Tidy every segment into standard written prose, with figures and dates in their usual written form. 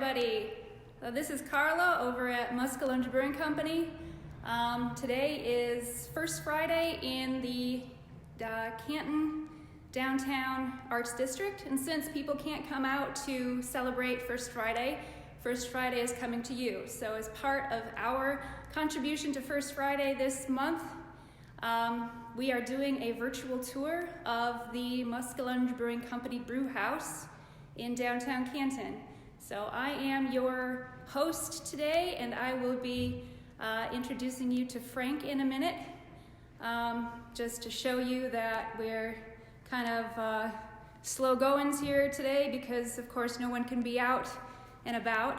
everybody. This is Carla over at Muskellunge Brewing Company. Today is First Friday in the Canton Downtown Arts District, and since people can't come out to celebrate First Friday is coming to you. So as part of our contribution to First Friday this month, we are doing a virtual tour of the Muskellunge Brewing Company Brewhouse in downtown Canton. So I am your host today, and I will be introducing you to Frank in a minute, just to show you that we're kind of slow goings here today because of course no one can be out and about.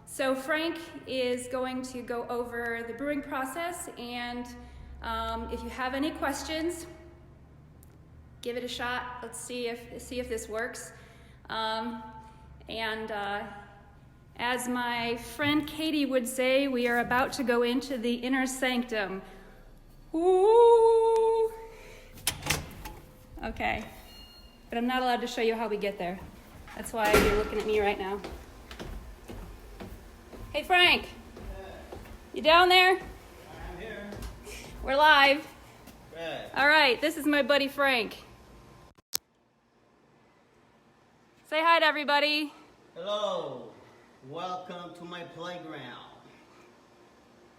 So Frank is going to go over the brewing process, and if you have any questions, give it a shot. Let's see if this works. As my friend Katie would say, we are about to go into the inner sanctum. Ooh. Okay, but I'm not allowed to show you how we get there. That's why you're looking at me right now. Hey Frank, you down there? I'm here. We're live. Good. All right, this is my buddy Frank. Say hi to everybody. Hello. Welcome to my playground.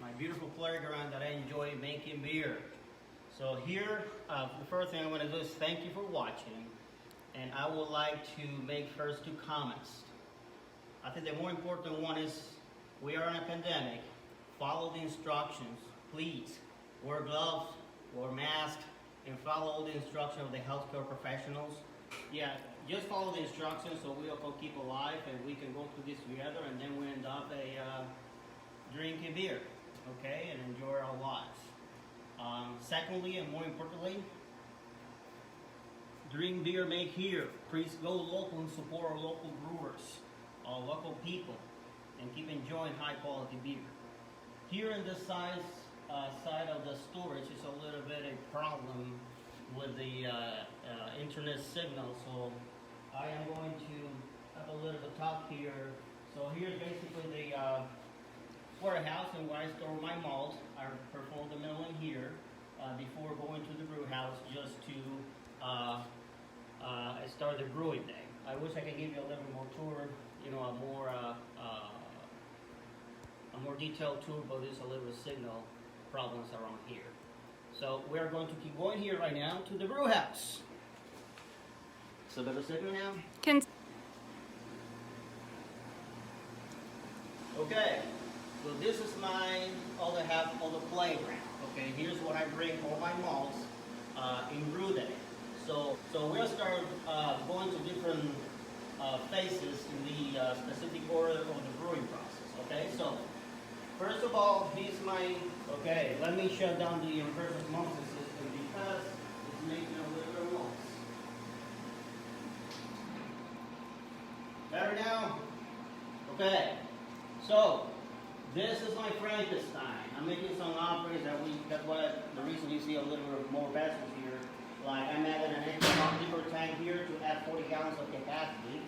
My beautiful playground that I enjoy making beer. So here, the first thing I'm going to do is thank you for watching. And I would like to make first two comments. I think the more important one is we are in a pandemic. Follow the instructions. Please wear gloves, wear masks, and follow all the instructions of the healthcare professionals. Yeah, just follow the instructions so we all can keep alive and we can go through this together, and then we end up drinking beer, okay, and enjoy our lives. Secondly, and more importantly, drink beer made here. Please go local and support our local brewers, our local people, and keep enjoying high quality beer. Here in this side of the storage is a little bit a problem with the internet signal, so I am going to have a little bit talk here. So here's basically the warehouse and where I store my malt. I perform the milling here before going to the brew house just to start the brewing day. I wish I could give you a little bit more tour, you know, a more detailed tour, but there's a little signal problems around here. So we're going to keep going here right now to the brew house. So better signal now? Okay, so this is all the playground. Okay, here's what I bring all my malts in brew day. So we'll start going to different phases in the specific order of the brewing process. Okay, so first of all, okay, let me shut down the inverted malting system because it's making a little bit of noise. Better now? Okay, so this is my Frankenstein. I'm making some offerings that's the reason you see a little bit more vessels here. Like I'm adding an extra liquor tank here to add 40 gallons of capacity.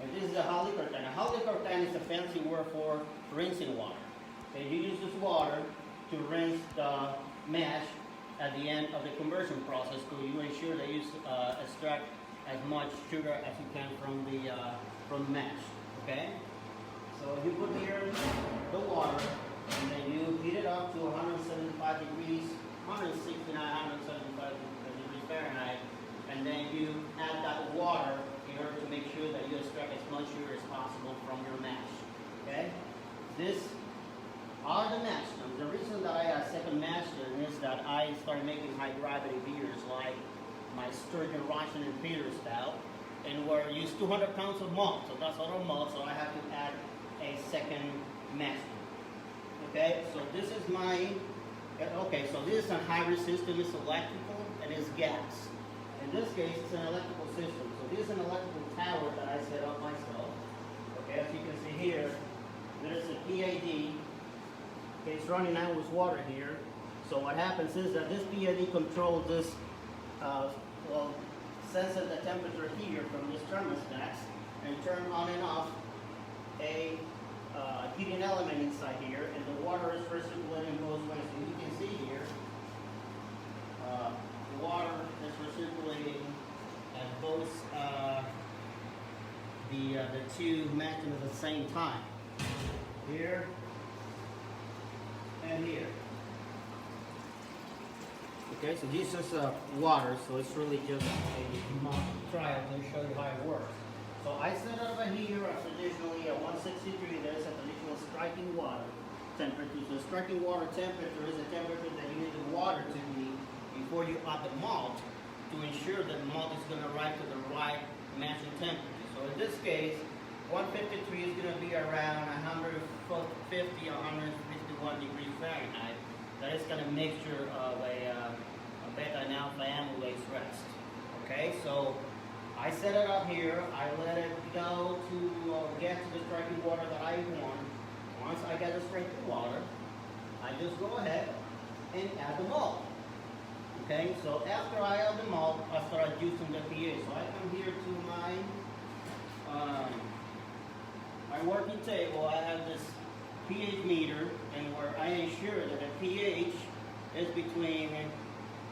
And this is a hot liquor tank. A hot liquor tank is a fancy word for rinsing water. Okay, you use this water to rinse the mash at the end of the conversion process, so you ensure that you extract as much sugar as you can from the mash. Okay, so you put here the water, and then you heat it up to 175 degrees, 169, 175 degrees Fahrenheit, and then you add that water in order to make sure that you extract as much sugar as possible from your mash. Okay, this are the mash tuns. The reason that I second mash tun is that I started making high gravity beers like my Sturgeon Russian and Peter style, and we're used 200 pounds of malt, so that's a lot of malt, so I have to add a second mash tun. Okay, so this is this is a hybrid system. It's electrical and it's gas. In this case, it's an electrical system. So this is an electrical tower that I set up myself. Okay, as you can see here, there's a PAD. Okay, it's running out with water here. So what happens is that this PAD controls this, senses the temperature here from this thermostat and turn on and off side here, and the water is recirculating both ways. And you can see here, the water is recirculating at both the two matches at the same time. Here and here. Okay, so this is water, so it's really just a mock trial to show you how it works. So I set it over here traditionally at 163. There's a traditional striking water temperature. So striking water temperature is a temperature that you need the water to be before you add the malt to ensure that the malt is going to rise to the right matching temperature. So in this case, 153 is going to be around 150 or 151 degrees Fahrenheit. That is kind of mixture of a beta and alpha amylase rest. Okay, so I set it up here. I let it go to get to the striking water that I want. Once I get the striking water, I just go ahead and add the malt. Okay, so after I add the malt, I start adjusting the pH. So I come here to my working table. I have this pH meter, and where I ensure that the pH is between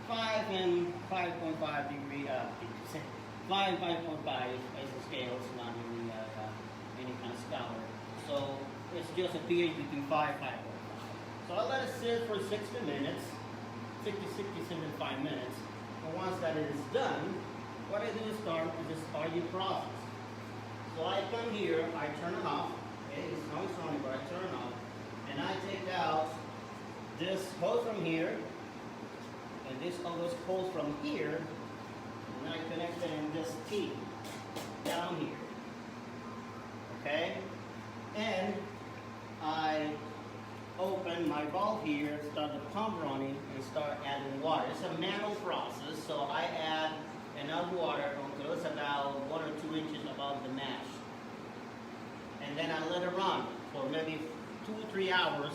5 and 5.5 degree. 5 and 5.5 is the scale. It's not really any kind of scholar. So it's just a pH between 5 and 5.5. So I let it sit for 60 minutes, 75 minutes. And once that is done, what I do is start the starting process. So I come here, I turn it off. Okay, it's not on, but I turn it off. And I take out this hose from here, and this other hose from here, and I connect it in this T down here. Okay? And I open my valve here, start the pump running, and start adding water. It's a manual process, so I add enough water until it's about 1 or 2 inches above the mash. And then I let it run for maybe 2 or 3 hours,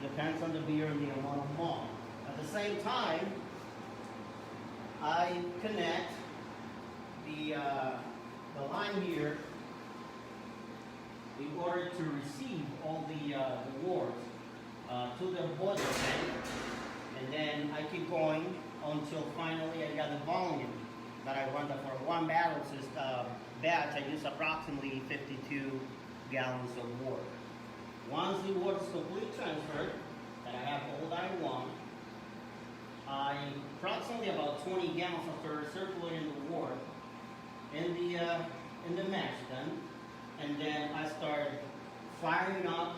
depends on the beer and the amount of malt. At the same time, I connect the line here in order to receive all the wort to the boiler tank, and then I keep going until finally I got the volume that I want. For 1 barrel batch, I use approximately 52 gallons of wort. Once the wort is completely transferred, that I have all that I want, I approximately about 20 gallons after circulating the wort in the mash then, and then I start firing up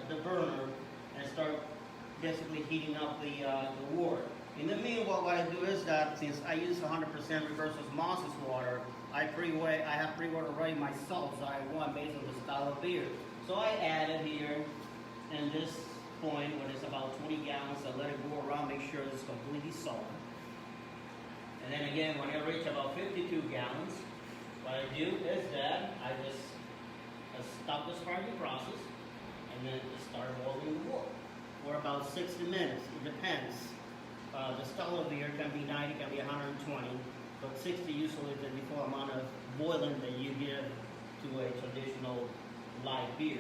the burner and start basically heating up the wort. In the meanwhile, what I do is that since I use 100% reverse osmosis water, I have pre-water already my salts that I want based on the style of beer. So I add it here, and this point when it's about 20 gallons, I let it go around, make sure it's completely solid. And then again, when I reach about 52 gallons, what I do is that I just stop the sparking process, and then start boiling the wort for about 60 minutes. It depends. The style of beer can be 90, can be 120, but 60 usually is the default amount of boiling that you give to a traditional light beer.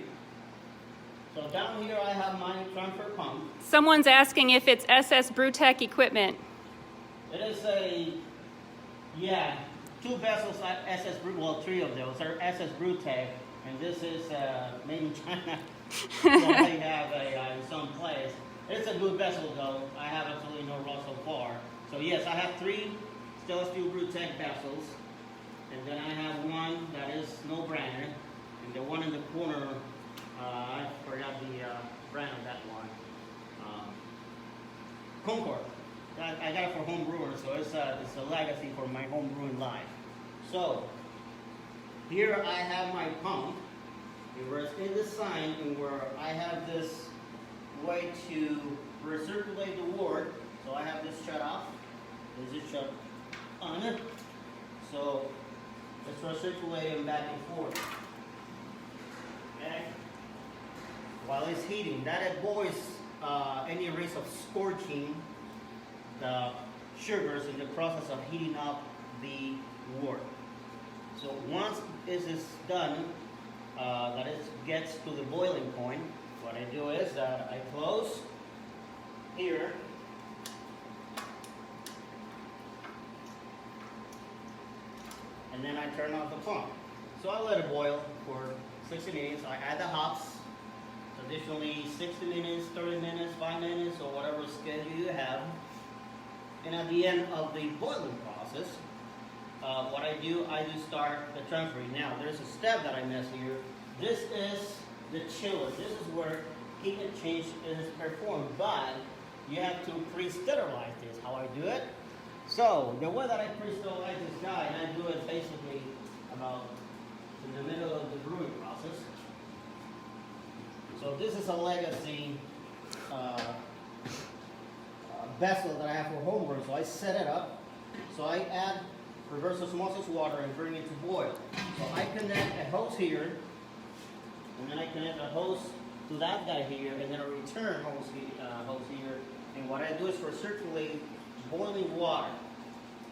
So down here I have my transfer pump. Someone's asking if it's SS Brewtech equipment. It is a, 2 vessels SS Brew, well 3 of those are SS Brewtech, and this is made in China. So they have in some place. It's a good vessel though. I have absolutely no rust so far. So yes, I have 3 stainless steel Brewtech vessels, and then I have one that is no brainer, and the one in the corner, I forgot the brand of that one. Concord. I got it for home brewers, so it's a legacy for my home brewing life. So here I have my pump. Where it's in the sign, and where I have this way to recirculate the wort. So I have this shut off. This is shut on it. So it's recirculating back and forth. Okay. While it's heating, that avoids any risk of scorching the sugars in the process of heating up the wort. So once this is done, that it gets to the boiling point, what I do is that I close here. And then I turn off the pump. So I let it boil for 60 minutes. I add the hops. Traditionally 60 minutes, 30 minutes, 5 minutes, or whatever schedule you have. And at the end of the boiling process, what I do start the transferring. Now, there's a step that I missed here. This is the chiller. This is where heat exchange is performed, but you have to pre-sterilize this. How I do it? So, the way that I pre-sterilize this guy, and I do it basically about in the middle of the brewing process. So this is a legacy vessel that I have for homebrew. So I set it up. So I add reverse osmosis water and bring it to boil. So I connect a hose here, and then I connect a hose to that guy here, and then a return hose here. And what I do is for circulating boiling water.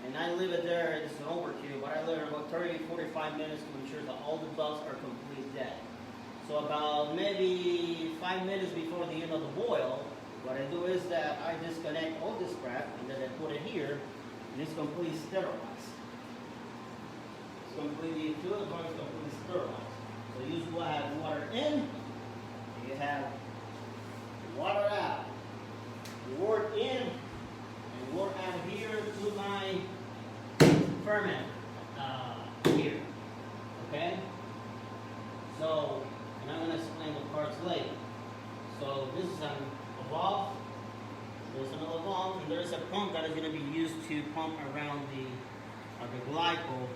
And I leave it there, it's an overkill, but I leave it about 30, 45 minutes to ensure that all the bugs are completely dead. So about maybe 5 minutes before the end of the boil, what I do is that I disconnect all this crap, and then I put it here, and it's completely sterilized. It's completely filled, but it's completely sterilized. So you will have water in, and you have water out. Wort in, and wort out here to my ferment here. Okay? So, and I'm going to explain the parts later. So this is an valve. There's another valve, and there's a pump that is going to be used to pump around the glycol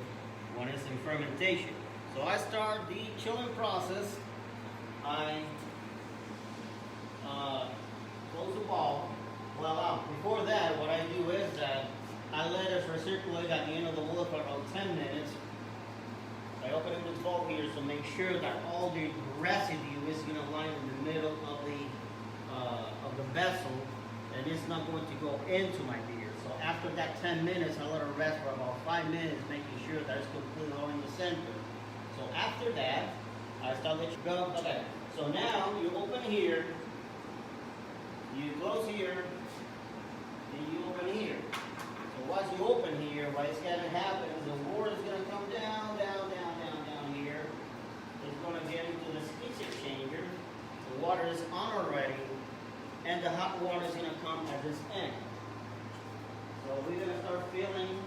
when it's in fermentation. So I start the chilling process. I close the valve. Well, before that, what I do is that I let it recirculate at the end of the boil for about 10 minutes. I open up this valve here to make sure that all the residue is going to lie in the middle of the vessel, and it's not going to go into my beer. So after that 10 minutes, I let it rest for about 5 minutes, making sure that it's completely all in the center. So after that, I start letting it go. Okay, so now you open here, you close here, and you open here. So once you open here, what's going to happen is the water is going to come down here. It's going to get into the heat exchanger. The water is on already, and the hot water is going to come at this end. So we're going to start filling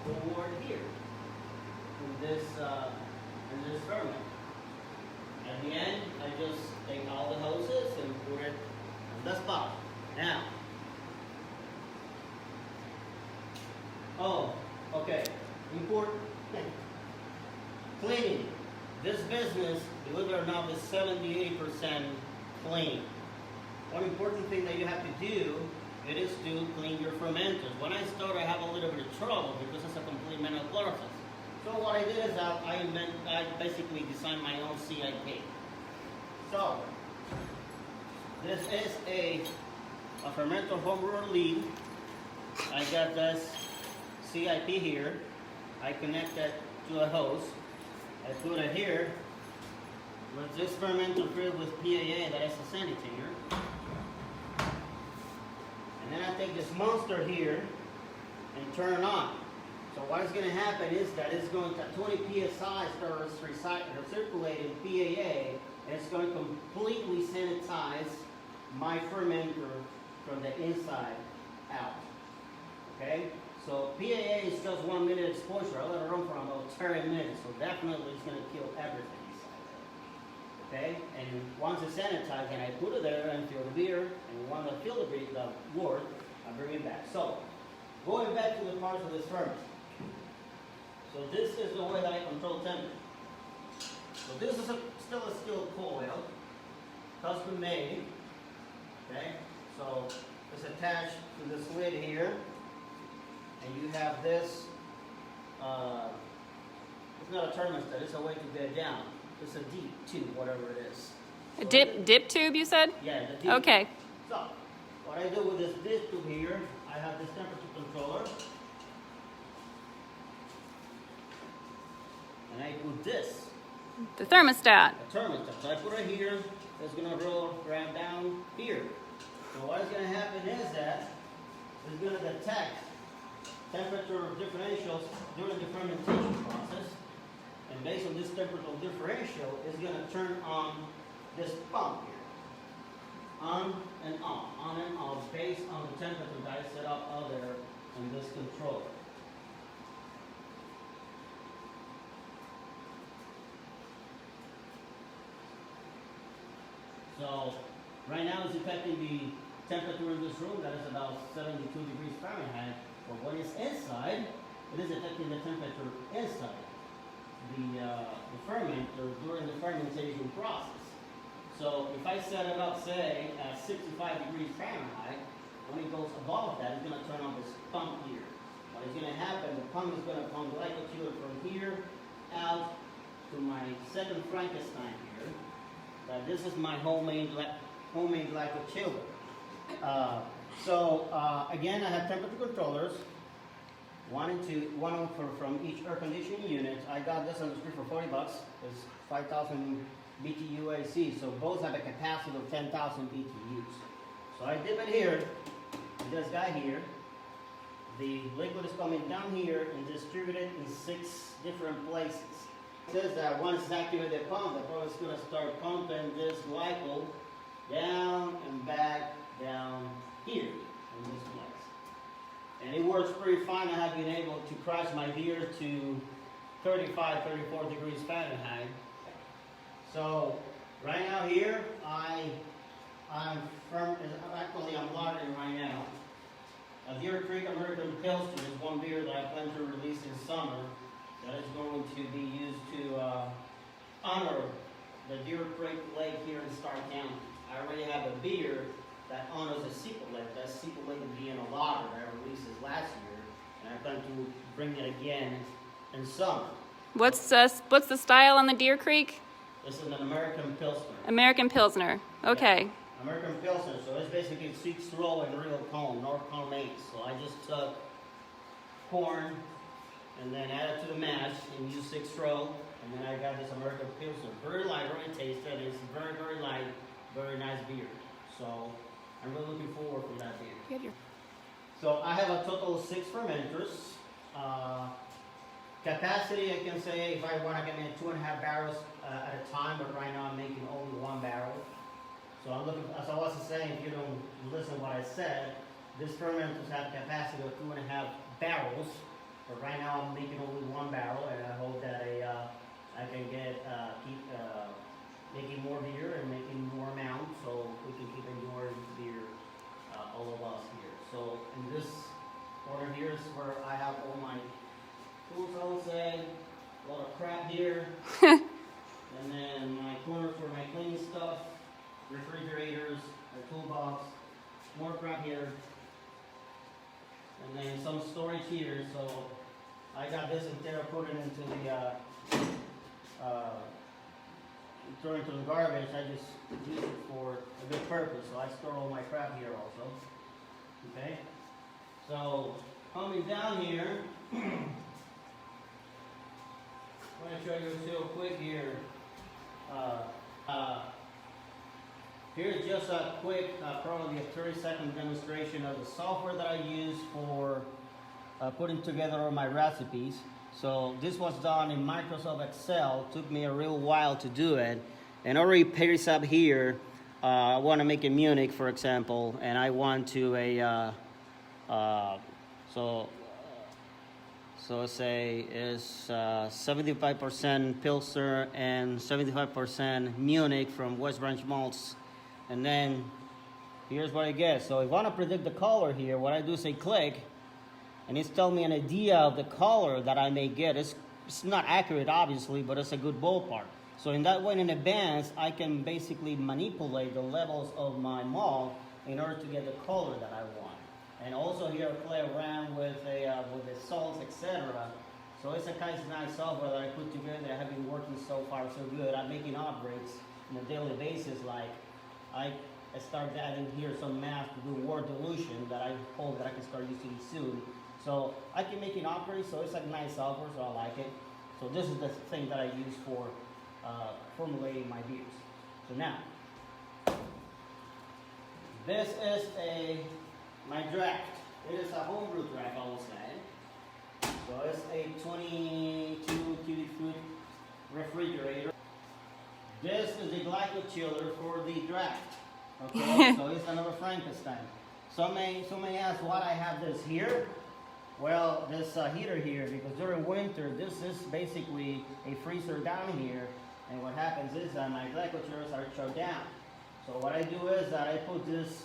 the water here in this ferment. At the end, I just take all the hoses and put it on the spot. Now, okay, important cleaning. This business, believe it or not, is 78% clean. One important thing that you have to do, it is to clean your fermenters. When I started, I have a little bit of trouble because it's a complete manual process. So what I did is I basically designed my own CIP. So, this is a fermenter homebrewer lead. I got this CIP here. I connect that to a hose. I put it here with this fermenter filled with PAA that is a sanitator. And then I take this monster here and turn it on. So what is going to happen is that it's going to 20 psi start recirculating PAA, and it's going to completely sanitize my fermenter from the inside out. Okay? So PAA is just 1 minute exposure. I let it run for about 30 minutes, so definitely it's going to kill everything inside there. Okay? And once it's sanitized, and I put it there and fill the beer, and once I fill the wort, I bring it back. So, going back to the parts of this ferment. So this is the way that I control temperature. So this is still a steel coil, custom made. Okay? So it's attached to this lid here. And you have this, it's not a thermostat, it's a way to get down. It's a deep tube, whatever it is. A dip tube, you said? Yeah, the deep. Okay. So, what I do with this dip tube here, I have this temperature controller. And I put this The thermostat. A thermostat. So I put it here, it's gonna roll right down here. So what is gonna happen is that it's gonna detect temperature differentials during the fermentation process. And based on this temperature differential, it's gonna turn on this pump here. On and off, based on the temperature that I set up out there in this controller. So, right now it's detecting the temperature in this room, that is about 72 degrees Fahrenheit. But when it's inside, it is detecting the temperature inside the fermenter during the fermentation process. So if I set it up, say, at 65 degrees Fahrenheit, when it goes above that, it's going to turn on this pump here. What is going to happen, the pump is going to pump glycol from here out to my second Frankenstein here. This is my homemade glycol chiller. Again, I have temperature controllers. One from each air conditioning unit. I got this on the street for $40. It's 5,000 BTU AC. So both have a capacity of 10,000 BTUs. So I dip it here, this guy here. The liquid is coming down here and distributed in 6 different places. It says that once it's activated the pump, the pump is going to start pumping this glycol down and back down here in this place. And it works pretty fine. I have been able to crush my beer to 35, 34 degrees Fahrenheit. So right now here, I'm launching right now. A Deer Creek American Pilsner is one beer that I plan to release in summer that is going to be used to honor the Deer Creek Lake here in Stark County. I already have a beer that honors a secret lake. That secret lake being a lager that I released last year, and I plan to bring it again in summer. What's the style on the Deer Creek? This is an American Pilsner. American Pilsner. Okay. Yeah. American Pilsner, so it's basically 6 row and real cone, North Cone Mates. So I just took corn and then added to the mash and used 6 row, and then I got this American Pilsner. Very light, very tasty. It's very, very light, very nice beer. So I'm really looking forward to that beer. So I have a total of 6 fermenters. Capacity, I can say, if I want to get in 2.5 barrels at a time, but right now I'm making only 1 barrel. So I'm looking, as I was saying, if you don't listen to what I said, this fermenters have capacity of 2.5 barrels, but right now I'm making only 1 barrel, and I hope that I can keep making more beer and making more amount, so we can keep enjoying beer, all of us here. So in this corner here is where I have all my tools, I would say, a lot of crap here, and then my corner for my cleaning stuff, refrigerators, a toolbox, more crap here, and then some storage here. So I got this instead of putting it into the throw it into the garbage, I just use it for a good purpose. So I store all my crap here also. Okay. So coming down here, I'm going to show you real quick here. Here's just a quick, probably a 30-second demonstration of the software that I use for putting together all my recipes. So this was done in Microsoft Excel. Took me a real while to do it. And already pairs up here. I want to make a Munich, for example, and I want to so say is 75% Pilsner and 75% Munich from West Branch Malts. And then here's what I get. So if I want to predict the color here, what I do is I click, and it's telling me an idea of the color that I may get. It's not accurate, obviously, but it's a good ballpark. So in that way, in advance, I can basically manipulate the levels of my malt in order to get the color that I want. And also here, I play around with the salts, etc. So it's a kind of nice software that I put together. I have been working so far so good. I'm making upgrades on a daily basis. Like I started adding here some math to do word dilution that I hope that I can start using soon. So I can make an upgrade. So it's a nice software. So I like it. So this is the thing that I use for formulating my beers. So now, this is my draft. It is a homebrew draft, I will say. So it's a 22 cubic foot refrigerator. This is the glyco chiller for the draft. Okay, so it's another Frankenstein. Some may ask why I have this here. Well, this heater here, because during winter, this is basically a freezer down here. And what happens is that my glyco chillers are shut down. So what I do is that I put this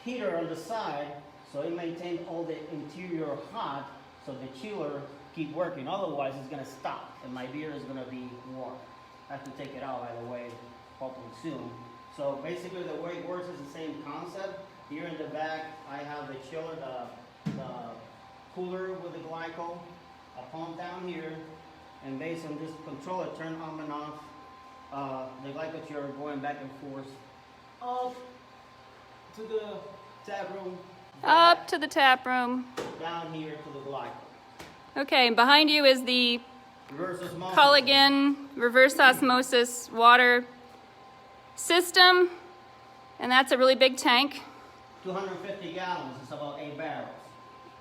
heater on the side so it maintains all the interior hot so the chiller keep working. Otherwise, it's going to stop and my beer is going to be warm. I have to take it out, by the way, hopefully soon. So basically the way it works is the same concept. Here in the back, I have the chiller, the cooler with the glycol, a pump down here, and based on this controller, turn on and off the glycol chiller going back and forth up to the tap room. Up to the tap room. Down here to the glycol. Okay, and behind you is the Reverse osmosis. Muskellunge reverse osmosis water system, and that's a really big tank. 250 gallons, it's about 8 barrels.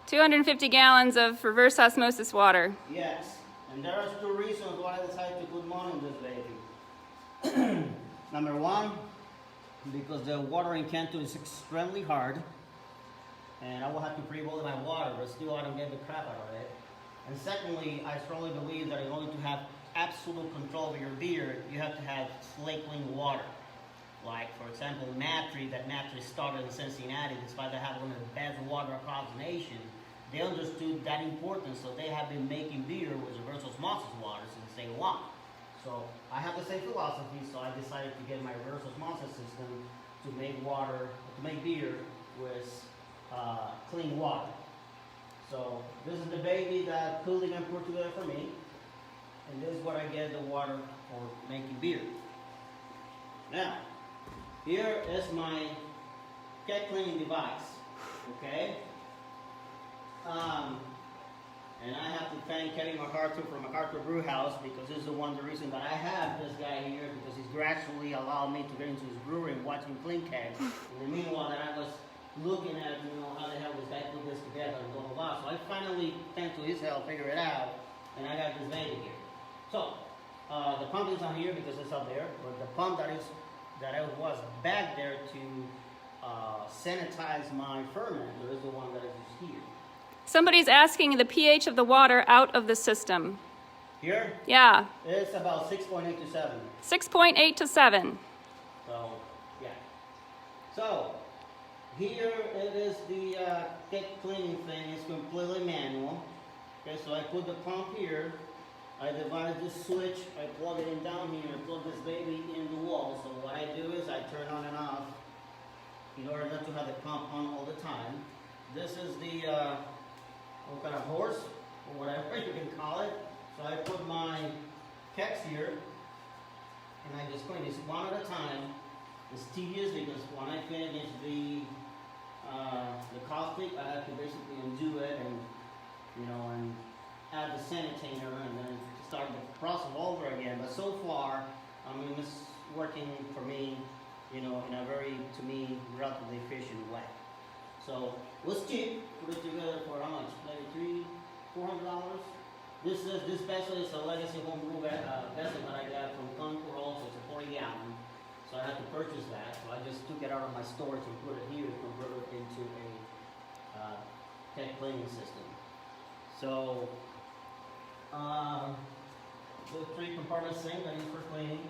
250 gallons of reverse osmosis water. Yes, and there are 2 reasons why I decided to put money in this baby. Number 1, because the water in Canton is extremely hard, and I will have to pre-boil my water, but still I don't get the crap out of it. And secondly, I strongly believe that in order to have absolute control of your beer, you have to have slate clean water. Like, for example, Matry, that Matry started in Cincinnati, despite they have one of the best water across the nation, they understood that importance, so they have been making beer with reverse osmosis water since day 1. So I have the same philosophy, so I decided to get my reverse osmosis system to make beer with clean water. So this is the baby that Cooligan put together for me, and this is what I get the water for making beer. Now, here is my keg cleaning device, okay? And I have to thank Kevin MacArthur from MacArthur Brewhouse, because this is the reason that I have this guy here, because he's gradually allowed me to get into his brewery and watch him clean kegs. In the meanwhile that I was looking at, how the hell this guy put this together and blah, blah, blah. So I finally, thanks to his help, figured it out, and I got this baby here. So, the pump is on here because it's up there, but the pump that was back there to sanitize my fermenter is the one that is here. Somebody's asking the pH of the water out of the system. Here? Yeah. It's about 6.8 to 7. 6.8 to 7. So, yeah. So, here it is the keg cleaning thing. It's completely manual. Okay, so I put the pump here. I divided this switch. I plug it in down here and plug this baby in the wall. So what I do is I turn on and off in order not to have the pump on all the time. This is the what kind of horse or whatever you can call it. So I put my kegs here and I just clean this one at a time. It's tedious because when I finish the caustic, I have to basically undo it and and add the sanitator and then start the process over again. But so far, it's working for me, in a very, to me, relatively efficient way. So it was cheap. Put it together for how much? Maybe $400. This vessel is a legacy homebrew vessel that I got from Concord. Also, it's a 40-gallon. So I had to purchase that. So I just took it out of my storage and put it here to convert it into a keg cleaning system. So the 3 compartment sink I use for cleaning.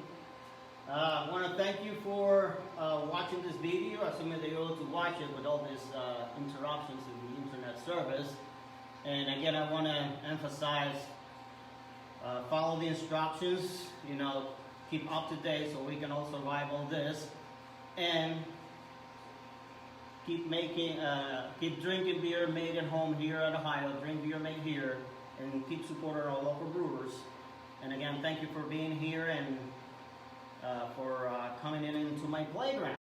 I want to thank you for watching this video. Assuming that you're able to watch it with all these interruptions in the internet service. And again, I want to emphasize, follow the instructions, keep up to date so we can all survive all this. And keep drinking beer made at home here at Ohio, drink beer made here, and keep supporting our local brewers. And again, thank you for being here and for coming into my playground.